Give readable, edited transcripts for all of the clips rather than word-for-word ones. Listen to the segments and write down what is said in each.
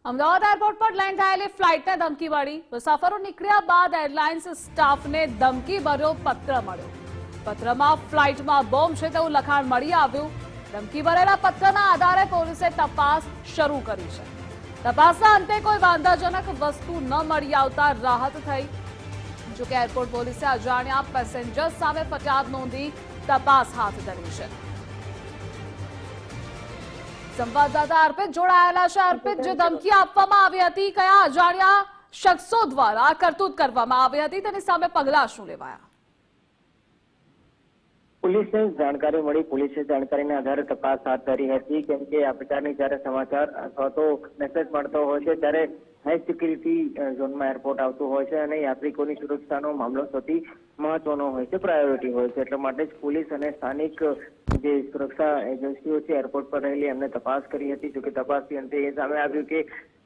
Ahmedabad airport પર land થયેલી ફ્લાઇટને ધમકી મળી। મુસાફરો નીકળ્યા બાદ એરલાઇન્સ સ્ટાફને ધમકી ભર્યો પત્ર મળ્યો। પત્રમાં ફ્લાઇટમાં બોમ્બ છે તેવું લખાણ મળી આવ્યું। ધમકી ભરેલા પત્રના આધારે પોલીસે તપાસ શરૂ કરી છે। તપાસના અંતે કોઈ વાંધાજનક વસ્તુ ન મળી આવતા રાહત થઈ। જોકે એરપોર્ટ પોલીસે અજાણ્યા પેસેન્જર સામે ફરિયાદ નોંધી તપાસ હાથ ધરી છે। સંવાદદાતા અર્પિત જોડાયેલા છે। અર્પિત, જે ધમકી આપવામાં આવી હતી, કયા અજાણ્યા શખ્સો દ્વારા આ કરતૂત કરવામાં આવી હતી, તેની સામે પગલાં શું લેવાયા? પોલીસને જાણકારી મળી, પોલીસે જાણકારીના આધારે તપાસ હાથ ધરી હતી। કેમ કે આ પ્રકારની જ્યારે સમાચાર અથવા તો મેસેજ મળતો હોય છે ત્યારે હાઈ સિક્યુરિટી ઝોનમાં એરપોર્ટ આવતું હોય છે અને યાત્રિકોની સુરક્ષાનો મામલો સૌથી મહત્વનો હોય છે, પ્રાયોરિટી હોય છે। એટલા માટે જ પોલીસ અને સ્થાનિક જે સુરક્ષા એજન્સીઓ છે એરપોર્ટ પર રહેલી એમને તપાસ કરી હતી। જોકે તપાસથી અંતે એ સામે આવ્યું કે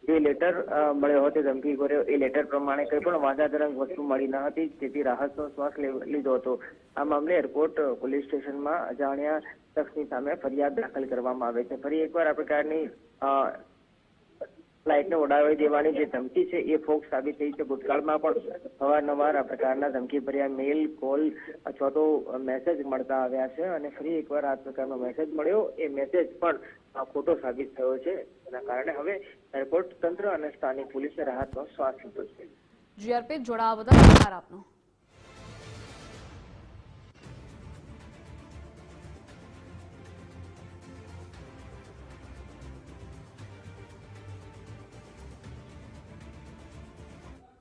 જે લેટર મળ્યો હતો ધમકી ભર્યો એ લેટર પ્રમાણે કંઈ પણ વાંધાજનક વસ્તુ મળી ન હતી, જેથી રાહતનો શ્વાસ લીધો હતો। આ મામલે એરપોર્ટ પોલીસ સ્ટેશનમાં અજાણ્યા શખ્સની સામે ફરિયાદ દાખલ કરવામાં આવે છે। ફરી એકવાર આ પ્રકારની ફ્લાઇટને ઉડાવી દેવાની જે ધમકી છે એ ફોક સાબિત થઈ છે। ભૂતકાળમાં પણ અવારનવાર આ પ્રકારના ધમકીભર્યા મેલ, કોલ અથવા તો મેસેજ મળતા આવ્યા છે અને ફરી એકવાર આ પ્રકારનો મેસેજ મળ્યો, એ મેસેજ પણ ખોટો સાબિત થયો છે। એના કારણે હવે એરપોર્ટ તંત્ર અને સ્થાનિક પોલીસે રાહતનો શ્વાસ લીધો છે। જી અર્પિત, જોડાવા બદલ આભાર આપનો।